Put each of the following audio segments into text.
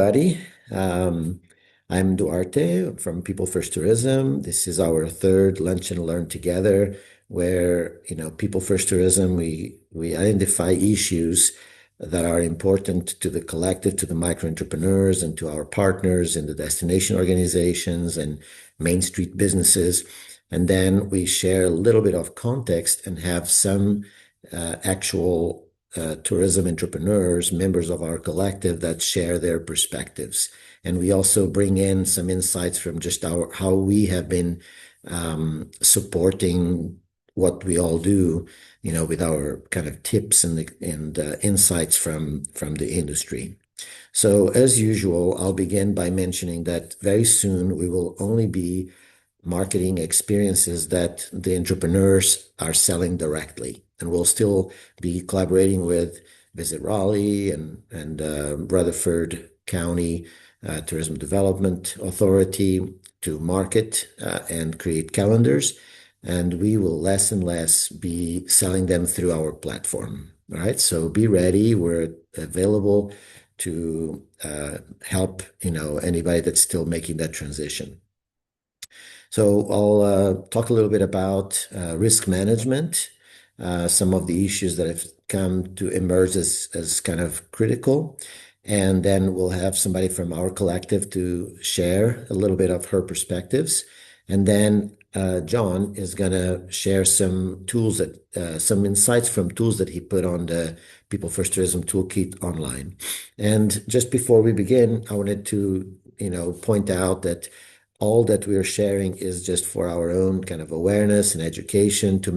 Buddy. I'm Duarte from People First Tourism. This is our third Lunch and Learn Together, where People First Tourism we identify issues that are important to the collective, to the micro entrepreneurs, and to our partners in the destination organizations and Main Street businesses. And then we share a little bit of context and have some actual tourism entrepreneurs, members of our collective that share their perspectives. And we also bring in some insights from just how we have been supporting what we all do, with our kind of tips and insights from the industry. So as usual, I'll begin by mentioning that very soon we will only be marketing experiences that the entrepreneurs are selling directly. And we'll still be collaborating with Visit Raleigh and Rutherford County Tourism Development Authority to market and create calendars. And we will less and less be selling them through our platform. All right. So be ready. We're available to help, anybody that's still making that transition. So I'll talk a little bit about risk management, some of the issues that have come to emerge as kind of critical. And then we'll have somebody from our collective to share a little bit of her perspectives. And then John is going to share some tools some insights from tools that he put on the People First Tourism Toolkit online. And just before we begin, I wanted to, point out that all that we are sharing is just for our own kind of awareness and education to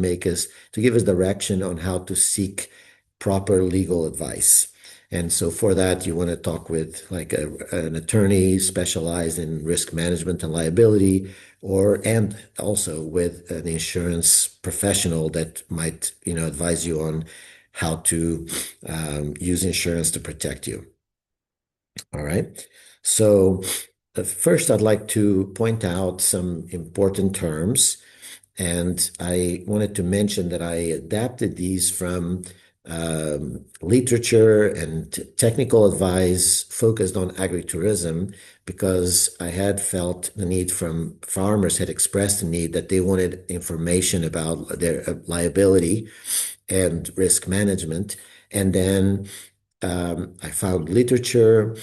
give us direction on how to seek proper legal advice. And so for that, you want to talk with like an attorney specialized in risk management and liability, and also with an insurance professional that might, advise you on how to use insurance to protect you. All right. So first, I'd like to point out some important terms, and I wanted to mention that I adapted these from literature and technical advice focused on agritourism because I had felt the need from farmers had expressed the need that they wanted information about their liability and risk management. And then I found literature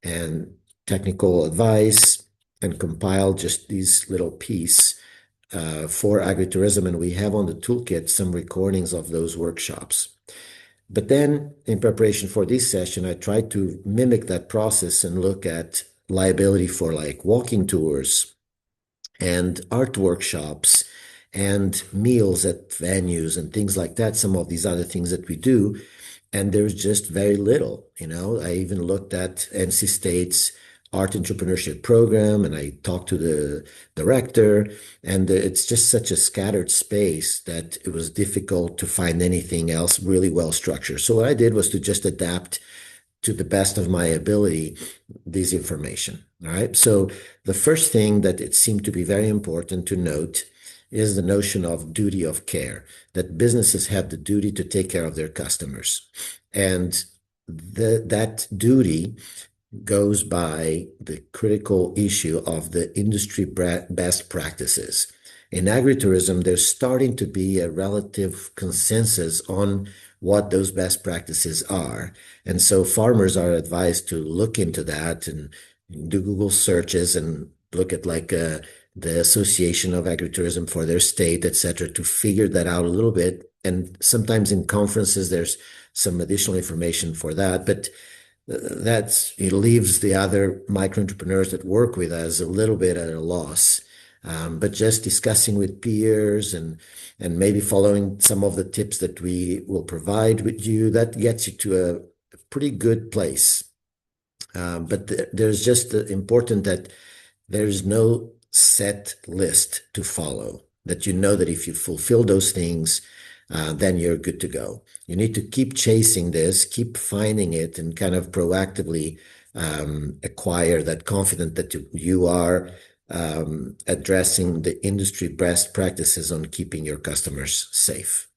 and technical advice and compiled just these little pieces for agritourism. And we have on the toolkit some recordings of those workshops. But then in preparation for this session, I tried to mimic that process and look at liability for like walking tours and art workshops and meals at venues and things like that, some of these other things that we do. And there's just very little, I even looked at NC State's art entrepreneurship program and I talked to the director, and it's just such a scattered space that it was difficult to find anything else really well structured. So what I did was to just adapt to the best of my ability this information. All right. So the first thing that it seemed to be very important to note is the notion of duty of care, that businesses have the duty to take care of their customers. And that duty goes by the critical issue of the industry best practices. In agritourism, there's starting to be a relative consensus on what those best practices are. And so farmers are advised to look into that and do Google searches and look at like the Association of Agritourism for their state, et cetera, to figure that out a little bit. And sometimes in conferences, there's some additional information for that. But it leaves the other micro entrepreneurs that work with us a little bit at a loss. But just discussing with peers and maybe following some of the tips that we will provide with you, that gets you to a pretty good place. But there's just important that there's no set list to follow, that that if you fulfill those things, then you're good to go. You need to keep chasing this, keep finding it, and kind of proactively acquire that confidence that you are addressing the industry best practices on keeping your customers safe.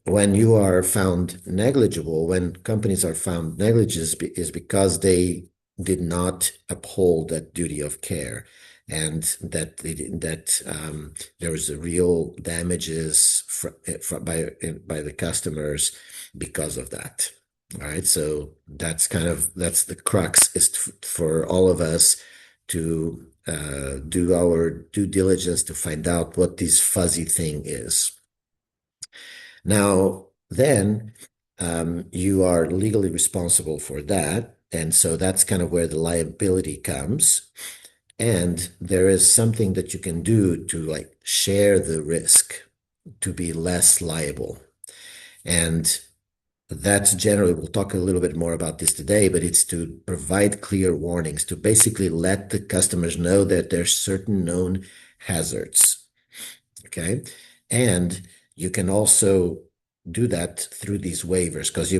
When you are found negligible, when companies are found negligent, is because they did not uphold that duty of care, and that there was a real damages by the customers because of that. All right, so that's the crux, is for all of us to do our due diligence to find out what this fuzzy thing is. Now, then you are legally responsible for that. And so that's kind of where the liability comes. And there is something that you can do to like share the risk to be less liable. And that's generally, we'll talk a little bit more about this today, but it's to provide clear warnings, to basically let the customers know that there's certain known hazards. Okay. And you can also do that through these waivers, because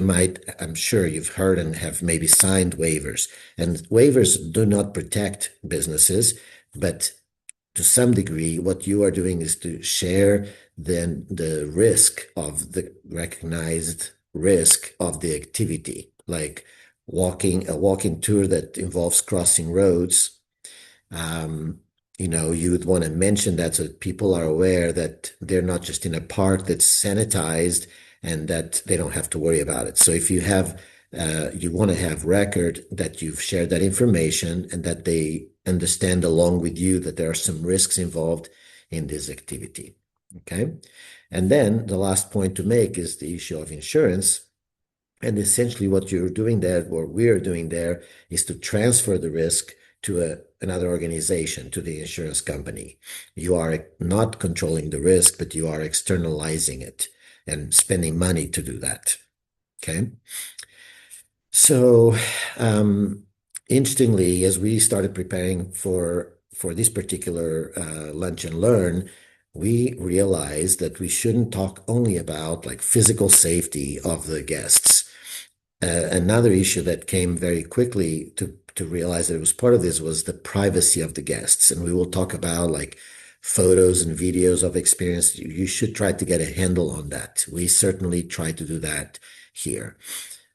I'm sure you've heard and have maybe signed waivers. And waivers do not protect businesses, but to some degree, what you are doing is to share then the risk of the recognized risk of the activity, like a walking tour that involves crossing roads. um, you would want to mention that so that people are aware that they're not just in a park that's sanitized and that they don't have to worry about it. So if you want to have record that you've shared that information and that they understand along with you that there are some risks involved in this activity. Okay. And then the last point to make is the issue of insurance. And essentially what you're doing there, what we're doing there, is to transfer the risk to another organization, to the insurance company. You are not controlling the risk, but you are externalizing it and spending money to do that. Okay. So, interestingly, as we started preparing for this particular lunch and learn, we realized that we shouldn't talk only about like physical safety of the guests. Another issue that came very quickly to realize that it was part of this was the privacy of the guests. And we will talk about like photos and videos of experience. You should try to get a handle on that. We certainly try to do that here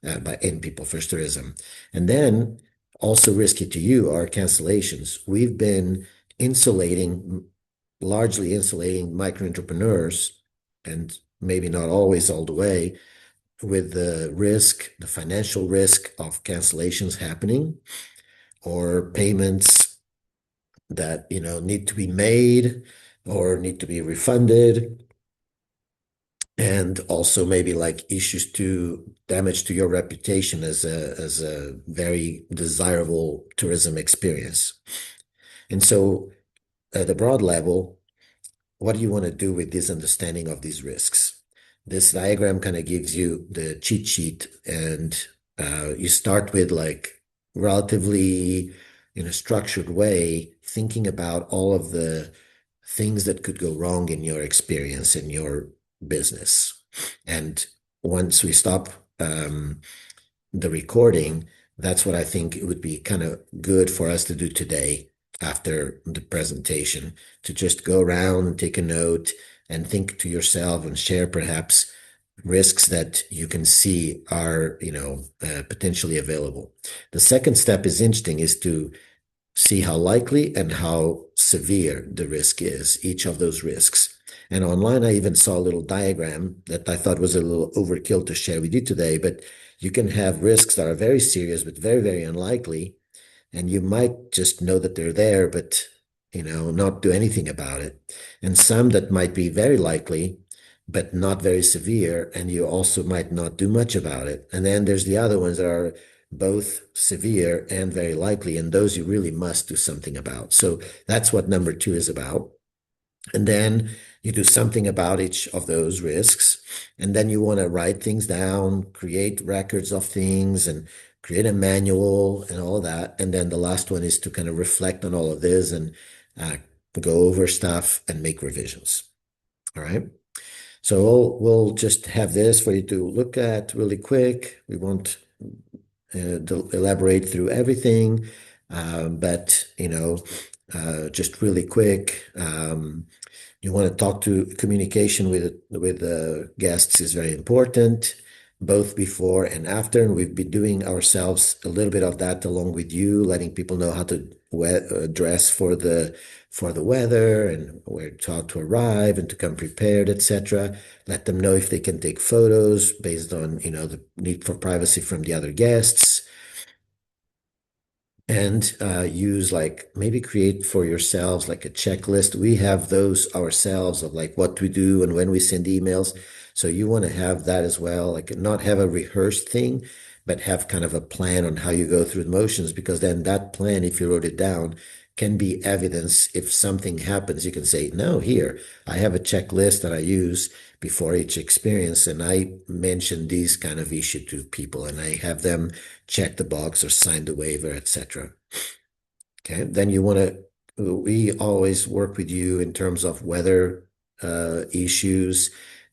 in People First Tourism. And then also risky to you are cancellations. We've been largely insulating micro entrepreneurs, and maybe not always all the way, with the financial risk of cancellations happening, or payments that, need to be made or need to be refunded. And also maybe like issues to damage to your reputation as a very desirable tourism experience. And so at the broad level, what do you want to do with this understanding of these risks? This diagram kind of gives you the cheat sheet, and you start with like relatively in a structured way, thinking about all of the things that could go wrong in your experience, in your business. And once we stop the recording, that's what I think it would be kind of good for us to do today after the presentation, to just go around and take a note and think to yourself and share perhaps risks that you can see are, potentially available. The second step is interesting, is to see how likely and how severe the risk is, each of those risks. And online, I even saw a little diagram that I thought was a little overkill to share with you today, but you can have risks that are very serious, but very, very unlikely. And you might just know that they're there, but, not do anything about it. And some that might be very likely, but not very severe, and you also might not do much about it. And then there's the other ones that are both severe and very likely, and those you really must do something about. So that's what number 2 is about. And then you do something about each of those risks. And then you want to write things down, create records of things, and create a manual and all of that. And then the last one is to kind of reflect on all of this and go over stuff and make revisions. All right. So we'll just have this for you to look at really quick. We won't elaborate through everything, but just really quick. You want to talk to communication with the guests is very important. both before and after. And we've been doing ourselves a little bit of that along with you, letting people know how to dress for the weather and where to how to arrive and to come prepared, etc. Let them know if they can take photos based on, the need for privacy from the other guests, and use, like, maybe create for yourselves like a checklist. We have those ourselves of like what we do and when we send emails. So you want to have that as well, like not have a rehearsed thing, but have kind of a plan on how you go through the motions, because then that plan, if you wrote it down, can be evidence. If something happens, you can say, no, here, I have a checklist that I use before each experience, and I mention these kind of issue to people, and I have them check the box or sign the waiver, etc. Okay, then we always work with you in terms of weather issues,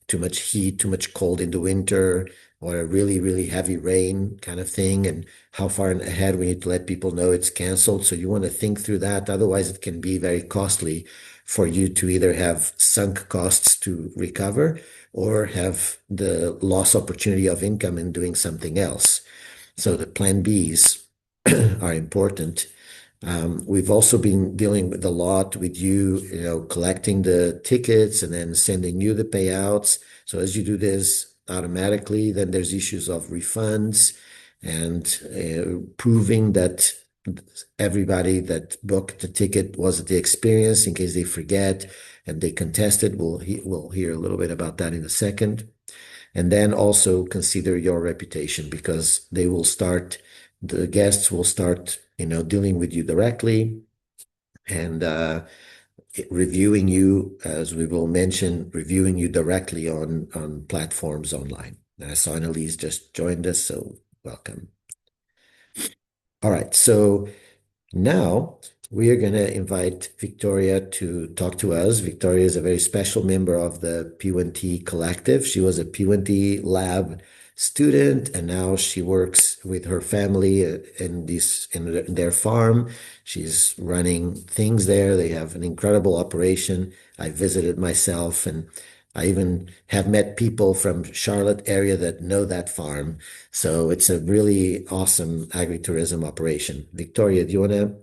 too much heat, too much cold in the winter, or a really, really heavy rain kind of thing, and how far ahead we need to let people know it's canceled. So you want to think through that. Otherwise, it can be very costly for you to either have sunk costs to recover or have the lost opportunity of income in doing something else. So the plan Bs are important. We've also been dealing with a lot with you, collecting the tickets and then sending you the payouts. So as you do this automatically, then there's issues of refunds and proving that everybody that booked the ticket was at the experience in case they forget and they contested. We'll hear a little bit about that in a second. And then also consider your reputation, because the guests will start, dealing with you directly and reviewing you, as we will mention, reviewing you directly on platforms online. And I saw Annalise just joined us, so welcome. All right, so now we are going to invite Victoria to talk to us. Victoria is a very special member of the P1t collective. She was a P1t lab student, and now she works with her family in their farm. She's running things there. They have an incredible operation. I visited myself, and I even have met people from Charlotte area that know that farm. So it's a really awesome agritourism operation. Victoria, do you want to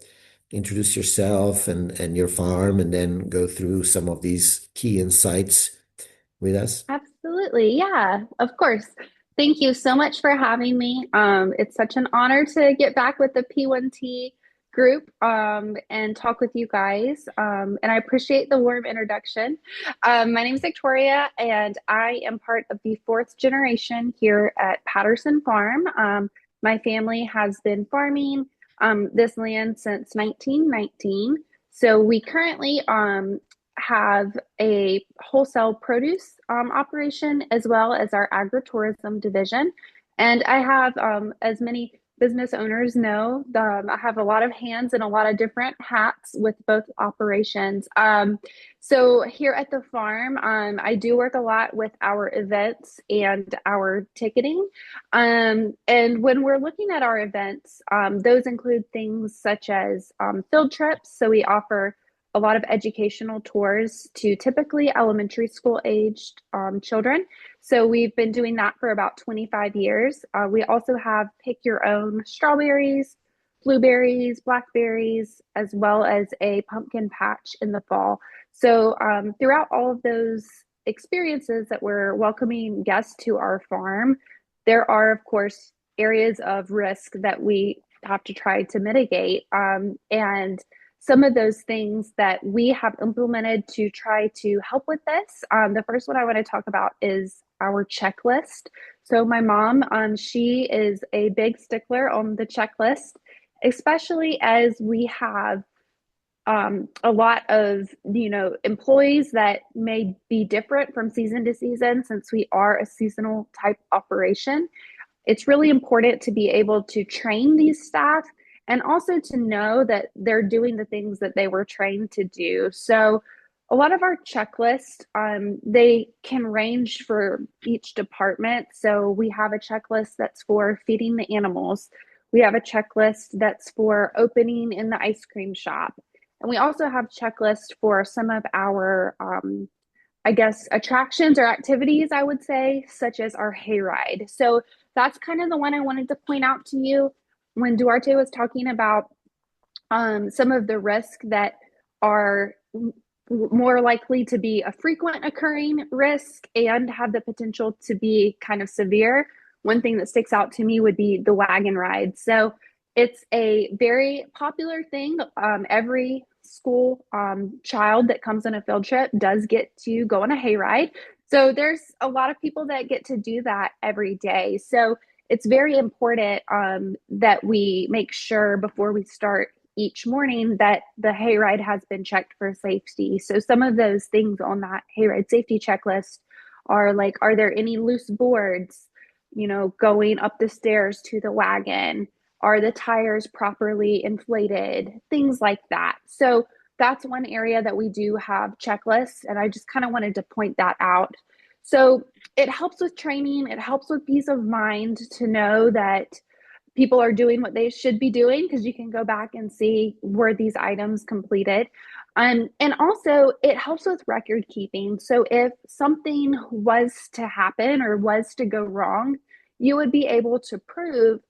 introduce yourself and your farm, and then go through some of these key insights with us? Absolutely. Yeah, of course. Thank you so much for having me. It's such an honor to get back with the P1T group and talk with you guys. And I appreciate the warm introduction. My name is Victoria, and I am part of the fourth generation here at Patterson Farm. My family has been farming this land since 1919. So we currently have a wholesale produce operation as well as our agritourism division. And I have, as many business owners know, I have a lot of hands and a lot of different hats with both operations. So here at the farm, I do work a lot with our events and our ticketing. And when we're looking at our events, those include things such as field trips. So we offer a lot of educational tours to typically elementary school aged children. So we've been doing that for about 25 years. We also have pick your own strawberries, blueberries, blackberries, as well as a pumpkin patch in the fall. So throughout all of those experiences that we're welcoming guests to our farm, there are, of course, areas of risk that we have to try to mitigate. And some of those things that we have implemented to try to help with this. The first one I want to talk about is our checklist. So my mom, she is a big stickler on the checklist, especially as we have a lot of employees that may be different from season to season since we are a seasonal type operation. It's really important to be able to train these staff and also to know that they're doing the things that they were trained to do. So a lot of our checklists, they can range for each department. So we have a checklist that's for feeding the animals. We have a checklist that's for opening in the ice cream shop. And we also have checklists for some of our I guess, attractions or activities, I would say, such as our hayride. So that's kind of the one I wanted to point out to you when Duarte was talking about some of the risks that are more likely to be a frequent occurring risk and have the potential to be kind of severe. One thing that sticks out to me would be the wagon ride. So it's a very popular thing. Every school child that comes on a field trip does get to go on a hayride. So there's a lot of people that get to do that every day. So it's very important that we make sure before we start each morning that the hayride has been checked for safety. So some of those things on that hayride safety checklist are like, are there any loose boards, going up the stairs to the wagon? Are the tires properly inflated? Things like that. So that's one area that we do have checklists, and I just kind of wanted to point that out. So it helps with training, it helps with peace of mind to know that people are doing what they should be doing because you can go back and see were these items completed. And also, it helps with record keeping. So if something was to happen or was to go wrong, you would be able to prove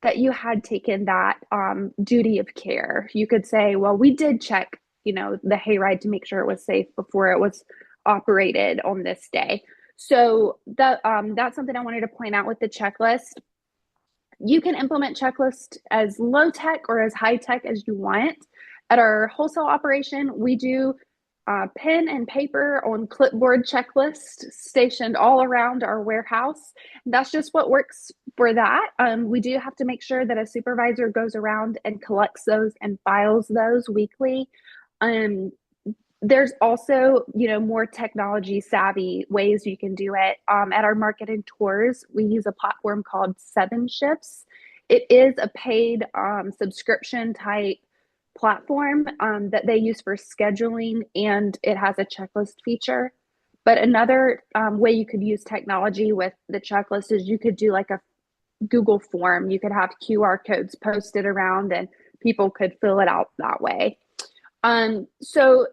that you had taken that duty of care. You could say, well, we did check, the hayride to make sure it was safe before it was operated on this day. So that's something I wanted to point out with the checklist. You can implement checklists as low tech or as high tech as you want. At our wholesale operation, we do pen and paper on clipboard checklists stationed all around our warehouse. That's just what works for that. We do have to make sure that a supervisor goes around and collects those and files those weekly. There's also, more technology savvy ways you can do it. At our market and tours, we use a platform called Seven Shifts. It is a paid subscription type platform that they use for scheduling, and it has a checklist feature. But another way you could use technology with the checklist is you could do like a Google form. You could have QR codes posted around and people could fill it out that way. So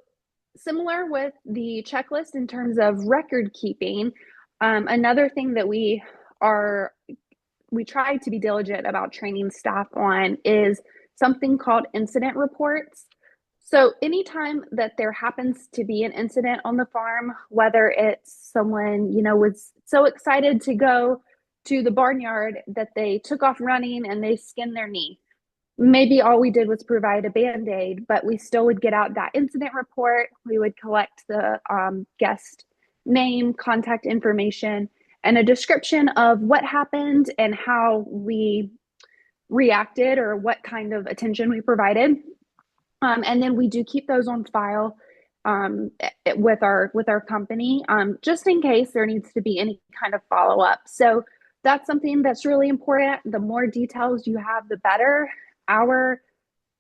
similar with the checklist in terms of record keeping, another thing that we try to be diligent about training staff on is something called incident reports. So anytime that there happens to be an incident on the farm, whether it's someone, was so excited to go to the barnyard that they took off running and they skinned their knee. Maybe all we did was provide a Band-Aid, but we still would get out that incident report. We would collect the guest name, contact information, and a description of what happened and how we reacted or what kind of attention we provided. And then we do keep those on file with our company, just in case there needs to be any kind of follow-up. So that's something that's really important. The more details you have, the better. Our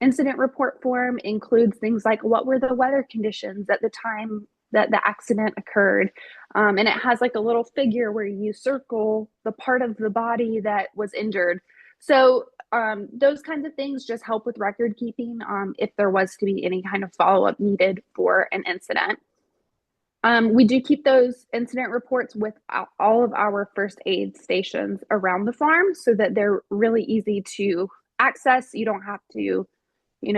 incident report form includes things like what were the weather conditions at the time that the accident occurred. And it has like a little figure where you circle the part of the body that was injured. So those kinds of things just help with record keeping if there was to be any kind of follow-up needed for an incident. We do keep those incident reports with all of our first aid stations around the farm so that they're really easy to access. You don't have to,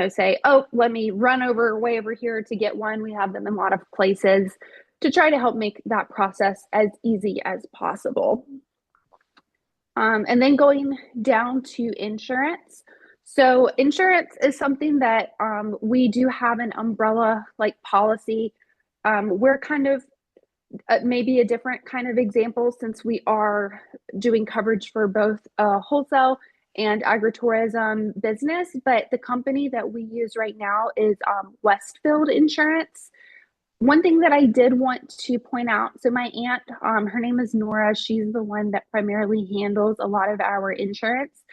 say, oh, let me run way over here to get one. We have them in a lot of places to try to help make that process as easy as possible. And then going down to insurance. So insurance is something that we do have an umbrella like policy. We're kind of maybe a different kind of example since we are doing coverage for both wholesale and agritourism business, but the company that we use right now is Westfield Insurance. One thing that I did want to point out, so my aunt, her name is Nora, she's the one that primarily handles a lot of our insurance.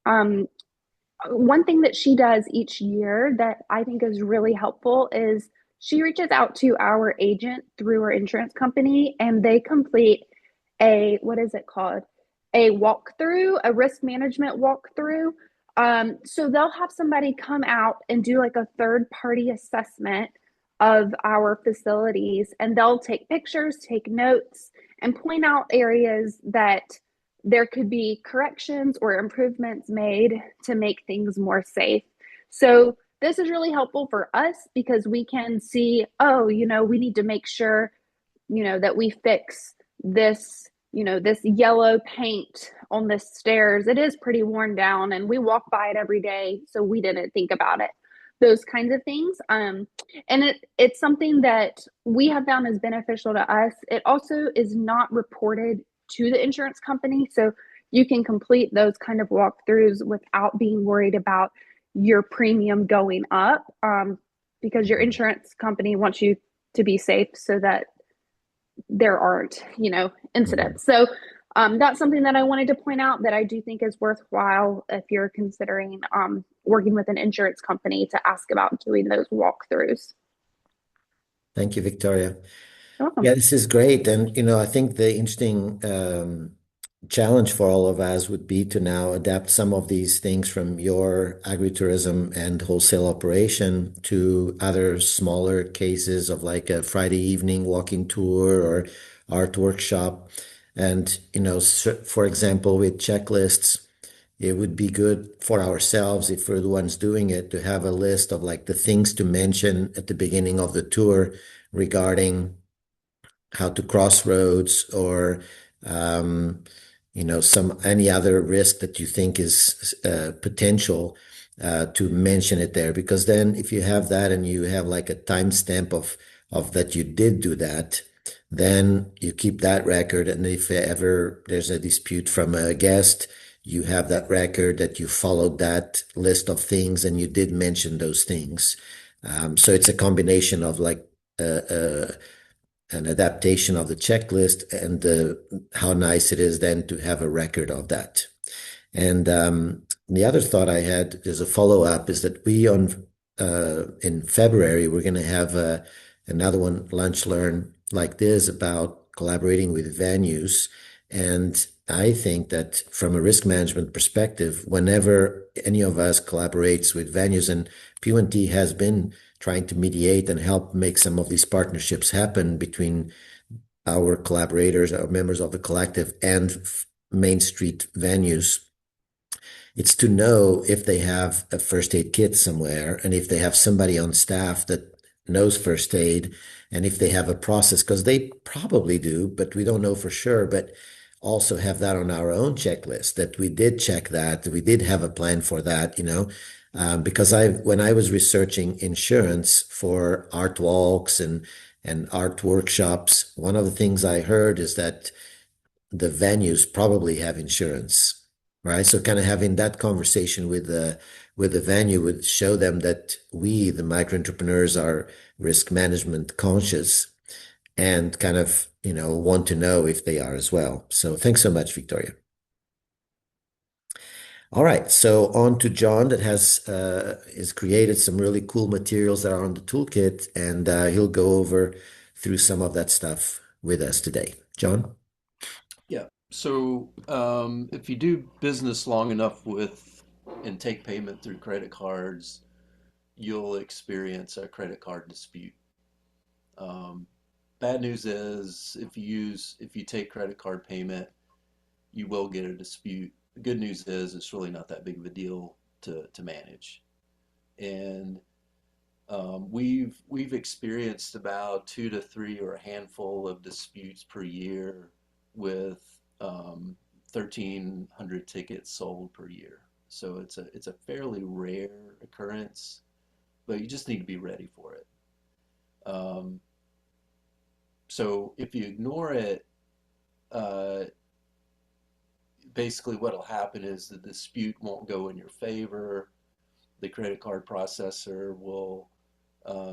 One thing that she does each year that I think is really helpful is she reaches out to our agent through her insurance company and they complete what is it called? A walkthrough, a risk management walkthrough. So they'll have somebody come out and do like a third party assessment of our facilities, and they'll take pictures, take notes, and point out areas that there could be corrections or improvements made to make things more safe. So this is really helpful for us because we can see, oh, we need to make sure, that we fix this, this yellow paint on the stairs. It is pretty worn down and we walk by it every day, so we didn't think about it. Those kinds of things. And it's something that we have found is beneficial to us. It also is not reported to the insurance company. So you can complete those kind of walkthroughs without being worried about your premium going up, because your insurance company wants you to be safe so that there aren't, Mhm. incidents. So that's something that I wanted to point out that I do think is worthwhile if you're considering working with an insurance company to ask about doing those walkthroughs. Thank you, Victoria. You're welcome. Yeah, this is great. And, I think the interesting challenge for all of us would be to now adapt some of these things from your agritourism and wholesale operation to other smaller cases of like a Friday evening walking tour or art workshop. And, for example, with checklists, it would be good for ourselves if we're the ones doing it to have a list of like the things to mention at the beginning of the tour regarding how to cross roads or some any other risk that you think is potential to mention it there, because then if you have that and you have like a timestamp of that you did do that, then you keep that record, and if ever there's a dispute from a guest, you have that record that you followed that list of things and you did mention those things. So it's a combination of like uh, an adaptation of the checklist and how nice it is then to have a record of that. And the other thought I had as a follow up is that we on in February we're going to have another one lunch learn like this about collaborating with venues, and I think that from a risk management perspective, whenever any of us collaborates with venues, and P1t has been trying to mediate and help make some of these partnerships happen between our collaborators, our members of the collective, and Main Street venues. It's to know if they have a first aid kit somewhere and if they have somebody on staff that knows first aid and if they have a process, because they probably do, but we don't know for sure. But also have that on our own checklist that we did check that we did have a plan for that, because when I was researching insurance for art walks and art workshops, one of the things I heard is that the venues probably have insurance, right? So kind of having that conversation with the venue would show them that we, the micro entrepreneurs, are risk management conscious and kind of, want to know if they are as well. So thanks so much, Victoria. All right, so on to John that has created some really cool materials that are on the toolkit, and he'll go over through some of that stuff with us today. John? Yeah. So if you do business long enough with and take payment through credit cards, you'll experience a credit card dispute. Um, Bad news is if you take credit card payment, you will get a dispute. The good news is it's really not that big of a deal to manage. And we've experienced about two to three or a handful of disputes per year with 1,300 tickets sold per year. So it's a fairly rare occurrence, but you just need to be ready for it. Um, so if you ignore it, uh, basically what'll happen is the dispute won't go in your favor. The credit card processor will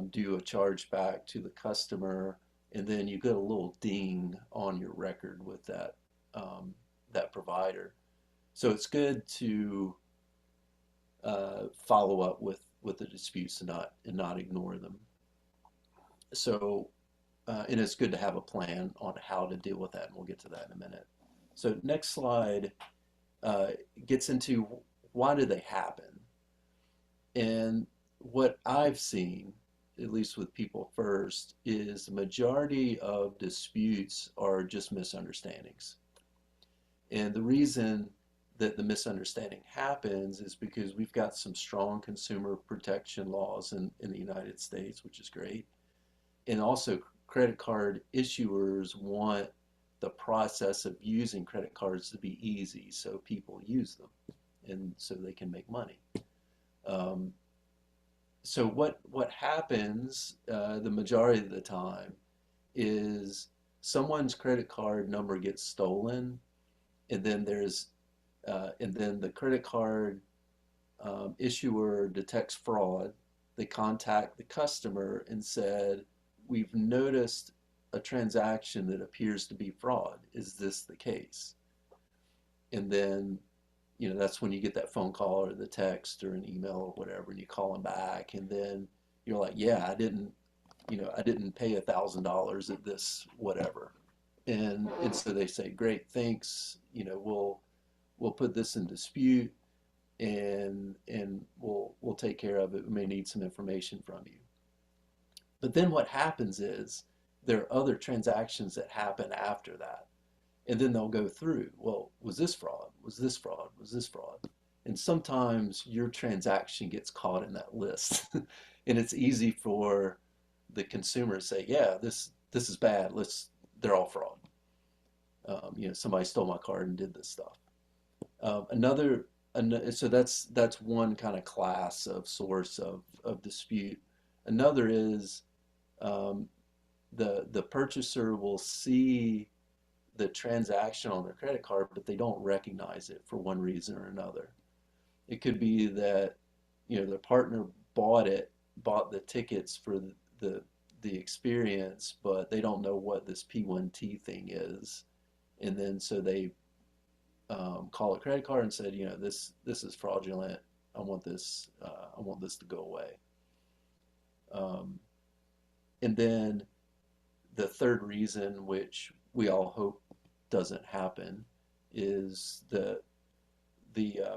do a charge back to the customer, and then you get a little ding on your record with that provider. So it's good to follow up with the disputes and not ignore them. So and it's good to have a plan on how to deal with that, and we'll get to that in a minute. So next slide uh, gets into why do they happen, and what I've seen at least with People First, is the majority of disputes are just misunderstandings. And the reason that the misunderstanding happens is because we've got some strong consumer protection laws in the United States, which is great. And also, credit card issuers want the process of using credit cards to be easy so people use them and so they can make money. Um, so what happens the majority of the time is someone's credit card number gets stolen, and then the credit card issuer detects fraud. They contact the customer and said, "We've noticed a transaction that appears to be fraud. Is this the case?" And then, that's when you get that phone call or the text or an email or whatever, and you call them back, and then you're like, "Yeah, I didn't pay $1,000 at this whatever." And so they say, "Great, thanks. We'll put this in dispute, and we'll take care of it. We may need some information from you." But then what happens is there are other transactions that happen after that. And then they'll go through, well, was this fraud? Was this fraud? Was this fraud? And sometimes your transaction gets caught in that list. And it's easy for the consumer to say, "Yeah, this is bad. They're all fraud. Somebody stole my card and did this stuff." Another, so that's one kind of class of source of dispute. Another is um, the purchaser will see the transaction on their credit card, but they don't recognize it for one reason or another. It could be that their partner bought the tickets for the the experience, but they don't know what this P1t thing is, and then so they call a credit card and said, this is fraudulent. I want this to go away. Um, and then the third reason, which we all hope doesn't happen, is the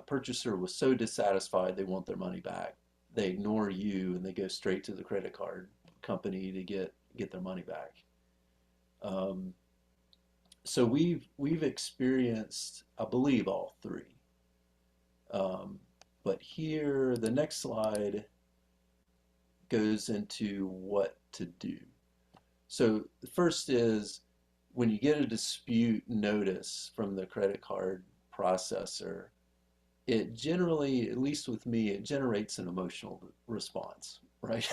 purchaser was so dissatisfied they want their money back. They ignore you and they go straight to the credit card company to get their money back. Um, so we've experienced, I believe, all three. Um, but here, the next slide goes into what to do. So the first is when you get a dispute notice from the credit card processor, it generally, at least with me, it generates an emotional response, right?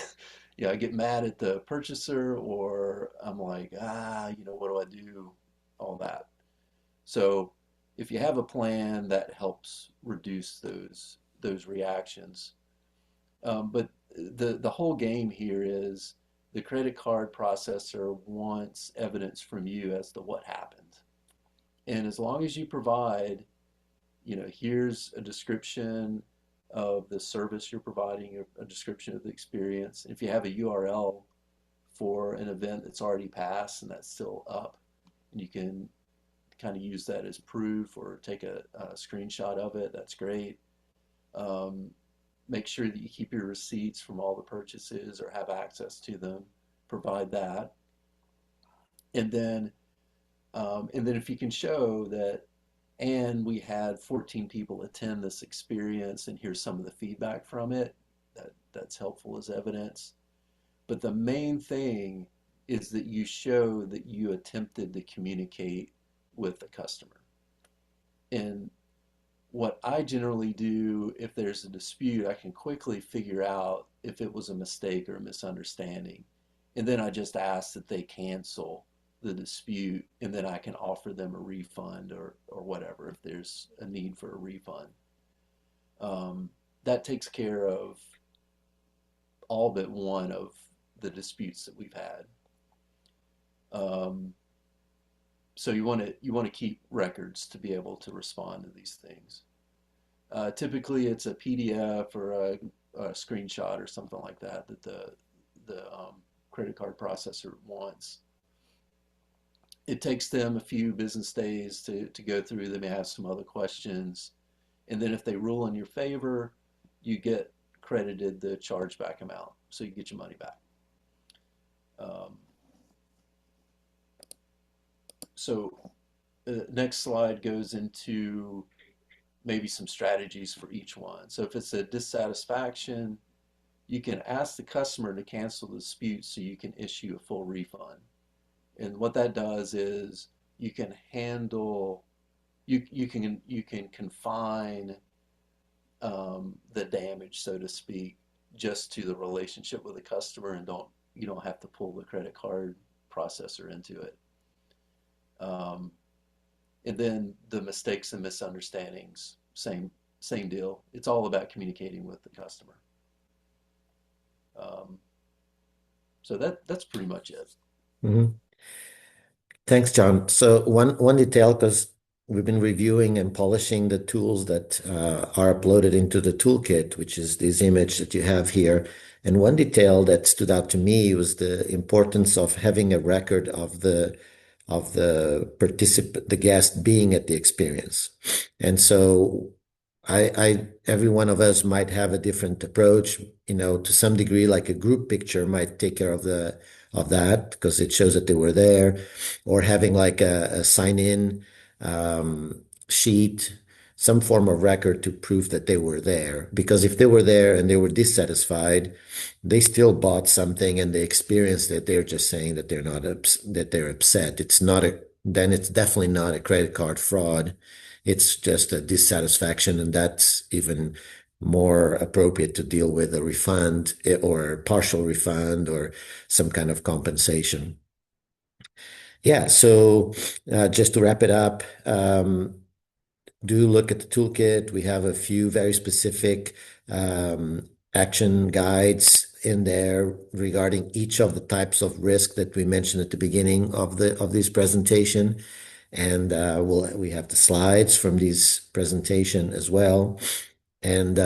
Yeah, I get mad at the purchaser, or I'm like, what do I do? All that. So if you have a plan, that helps reduce those reactions. But the whole game here is the credit card processor wants evidence from you as to what happened. And as long as you provide, here's a description of the service you're providing, a description of the experience. If you have a URL for an event that's already passed and that's still up, and you can kind of use that as proof or take a screenshot of it, that's great. Um, Make sure that you keep your receipts from all the purchases or have access to them. Provide that, and then if you can show that, and we had 14 people attend this experience, and here's some of the feedback from it, that's helpful as evidence. But the main thing is that you show that you attempted to communicate with the customer. And what I generally do, if there's a dispute, I can quickly figure out if it was a mistake or a misunderstanding. And then I just ask that they cancel the dispute, and then I can offer them a refund or whatever if there's a need for a refund. That takes care of all but one of the disputes that we've had. Um, so you want to keep records to be able to respond to these things. Typically, it's a PDF or a screenshot or something like that that the credit card processor wants. It takes them a few business days to go through. They may have some other questions, and then if they rule in your favor, you get credited the chargeback amount, so you get your money back. Um, so next slide goes into maybe some strategies for each one. So if it's a dissatisfaction, you can ask the customer to cancel the dispute so you can issue a full refund. And what that does is you can handle you can confine the damage, so to speak, just to the relationship with the customer, and you don't have to pull the credit card processor into it. Um, and then the mistakes and misunderstandings, same deal. It's all about communicating with the customer. Um, so that's pretty much it. Mhm. Thanks, John. So one detail, because we've been reviewing and polishing the tools that are uploaded into the toolkit, which is this image that you have here. And one detail that stood out to me was the importance of having a record of the participant, the guest being at the experience. And so every one of us might have a different approach, to some degree, like a group picture might take care of that because it shows that they were there, or having like a sign in sheet, some form of record to prove that they were there. Because if they were there and they were dissatisfied, they still bought something and they experienced it. They're just saying that that they're upset. Then it's definitely not a credit card fraud. It's just a dissatisfaction, and that's even more appropriate to deal with a refund or partial refund or some kind of compensation. Yeah, so just to wrap it up, do look at the toolkit. We have a few very specific action guides in there regarding each of the types of risk that we mentioned at the beginning of this presentation. And we have the slides from this presentation as well. And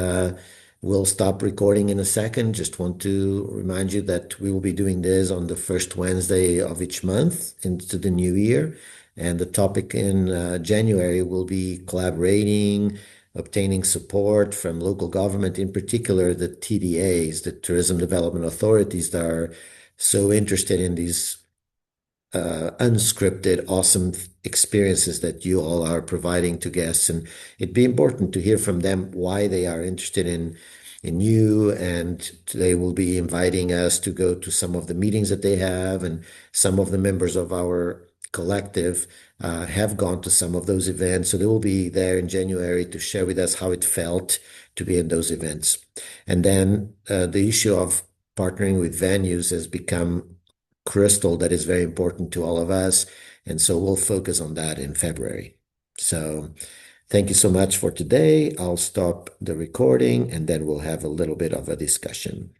we'll stop recording in a second. Just want to remind you that we will be doing this on the first Wednesday of each month into the new year. And the topic in January will be collaborating, obtaining support from local government, in particular the TDAs, the Tourism Development Authorities, that are so interested in these unscripted, awesome experiences that you all are providing to guests. And it'd be important to hear from them why they are interested in you. And they will be inviting us to go to some of the meetings that they have. And some of the members of our collective have gone to some of those events. So they will be there in January to share with us how it felt to be in those events. And then the issue of partnering with venues has become crystal that is very important to all of us. And so we'll focus on that in February. So thank you so much for today. I'll stop the recording and then we'll have a little bit of a discussion.